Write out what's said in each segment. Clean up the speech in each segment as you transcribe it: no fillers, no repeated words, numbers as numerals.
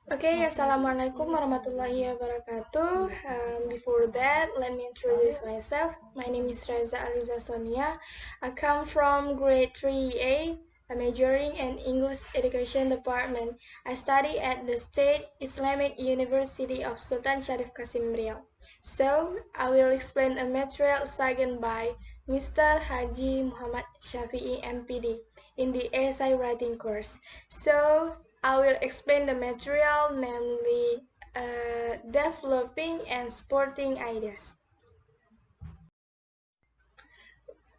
Okay, Assalamualaikum warahmatullahi wabarakatuh. Before that, let me introduce myself. My name is Reza Aliza Sonia. I come from grade 3A, majoring in English Education Department. I study at the State Islamic University of Sultan Syarif Qasim Riau. So, I will explain a material assigned by Mr. Haji Muhammad Syafi'i M.Pd in the Essay Writing course. So, I will explain the material, namely developing and supporting ideas.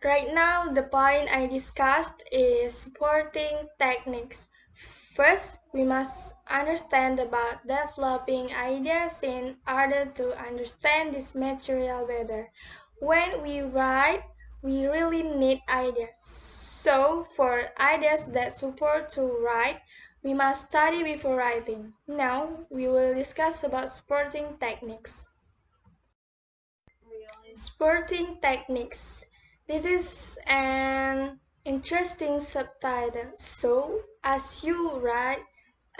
Right now, the point I discussed is supporting techniques. First, we must understand about developing ideas in order to understand this material better. When we write, we really need ideas. So, for ideas that support to write, we must study before writing. Now, we will discuss about supporting techniques. Sporting techniques. This is an interesting subtitle. So, as you write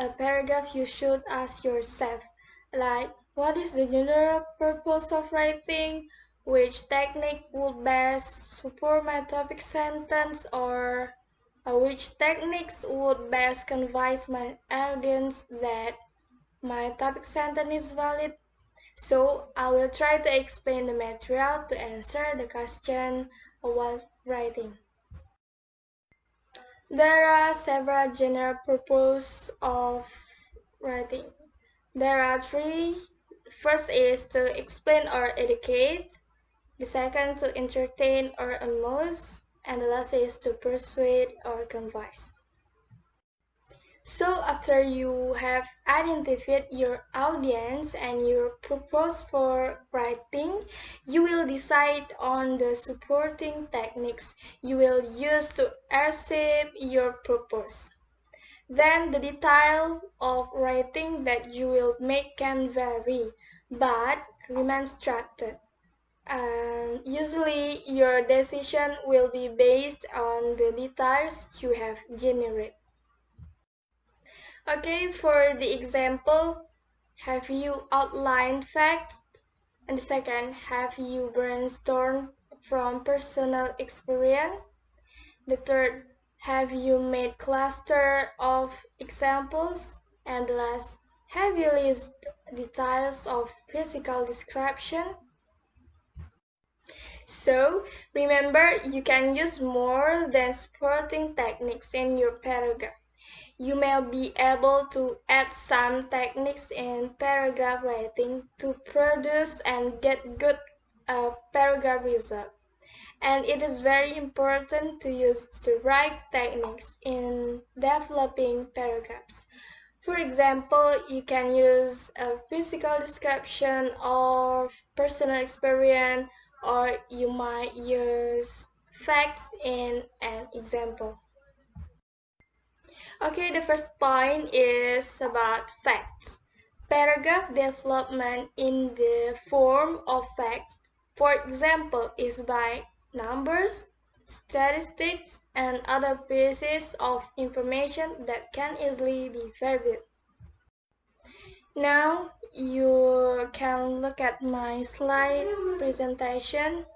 a paragraph, you should ask yourself, like, what is the general purpose of writing? Which technique would best support my topic sentence? Or which techniques would best convince my audience that my topic sentence is valid? So I will try to explain the material to answer the question while writing. There are several general purposes of writing. There are three. First is to explain or educate. The second to entertain or amuse. And the last is to persuade or convince. So after you have identified your audience and your purpose for writing, you will decide on the supporting techniques you will use to achieve your purpose. Then the detail of writing that you will make can vary, but remain structured. And usually your decision will be based on the details you have generated. Okay, for the example, have you outlined facts? And the second, have you brainstormed from personal experience? The third, have you made cluster of examples? And the last, have you listed details of physical description? So, remember, you can use more than supporting techniques in your paragraph. You may be able to add some techniques in paragraph writing to produce and get good paragraph result. And it is very important to use the right techniques in developing paragraphs. For example, you can use a physical description of personal experience, or you might use facts in an example. Okay, the first point is about facts. Paragraph development in the form of facts, for example, is by numbers, statistics, and other pieces of information that can easily be verified. Now you can look at my slide presentation.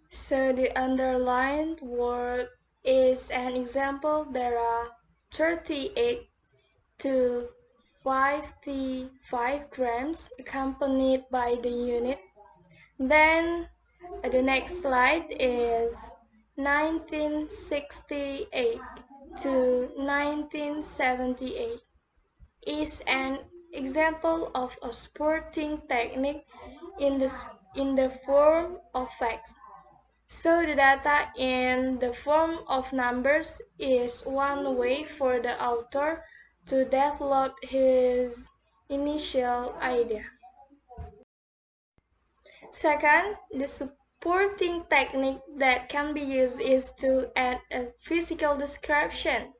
So the underlined word is an example. There are 38 to 55 grams accompanied by the unit. Then the next slide is 1968 to 1978 is an example of a supporting technique in the form of facts. So the data in the form of numbers is one way for the author to develop his initial idea. Second, the supporting technique that can be used is to add a physical description.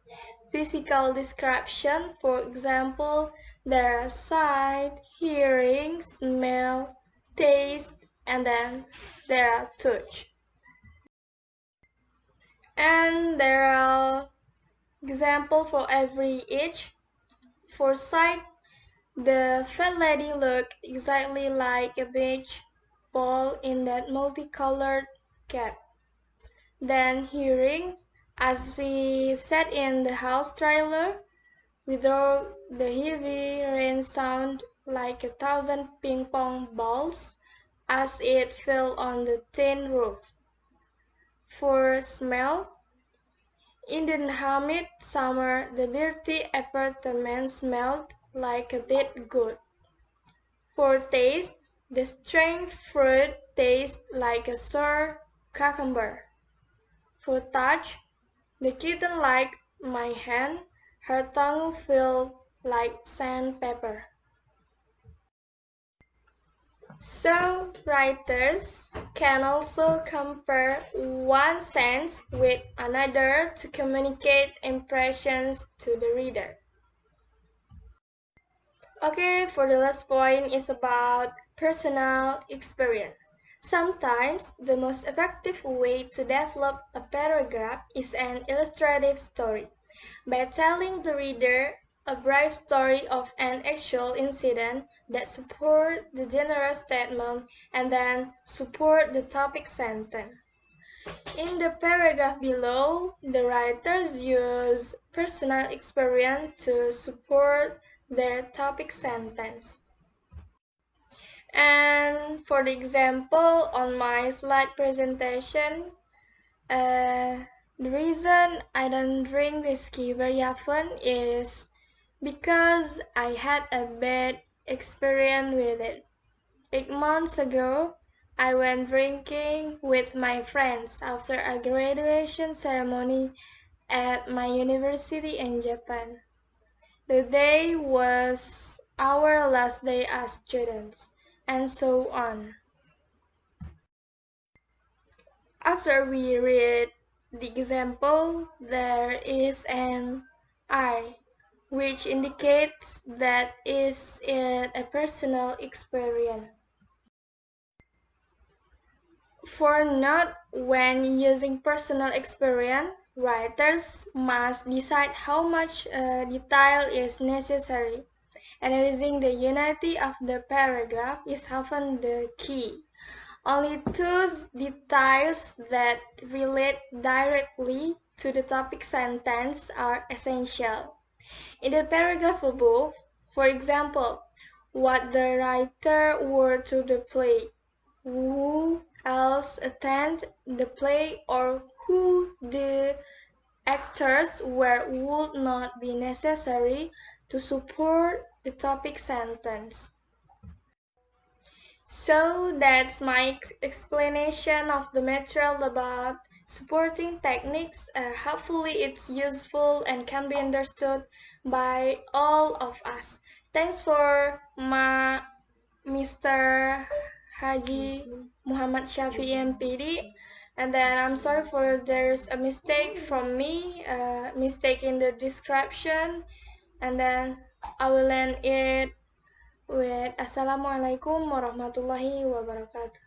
Physical description, for example, there are sight, hearing, smell, taste, and then there are touch. And there are examples for every each. For sight, The fat lady looked exactly like a beach ball in that multicolored cap. Then hearing, as we sat in the house trailer, without the heavy rain sound like 1,000 ping pong balls as it fell on the tin roof. For smell, in the humid summer, the dirty apartment smelled like a dead goat. For taste, the strange fruit tasted like a sour cucumber. For touch, the kitten liked my hand, her tongue felt like sandpaper. So, writers can also compare one sense with another to communicate impressions to the reader. Okay, for the last point is about personal experience. Sometimes the most effective way to develop a paragraph is an illustrative story. By telling the reader a brief story of an actual incident that support the general statement and then support the topic sentence. In the paragraph below, the writers use personal experience to support their topic sentence. And for the example on my slide presentation, the reason I don't drink whiskey very often is because I had a bad experience with it. 8 months ago, I went drinking with my friends after a graduation ceremony at my university in Japan. The day was our last day as students, and so on. After we read the example, there is an I, which indicates that is it a personal experience. For note, when using personal experience, writers must decide how much detail is necessary. Analyzing the unity of the paragraph is often the key. Only those details that relate directly to the topic sentence are essential. In the paragraph above, for example, what the writer wore to the play, who else attended the play, or who the actors were would not be necessary to support the topic sentence. So that's my explanation of the material about supporting techniques. Hopefully it's useful and can be understood by all of us. Thanks for Mr. Haji Muhammad Syafi'i M.Pd. And then I'm sorry for there's a mistake from me, mistake in the description. And then I will end it with Assalamualaikum warahmatullahi wabarakatuh.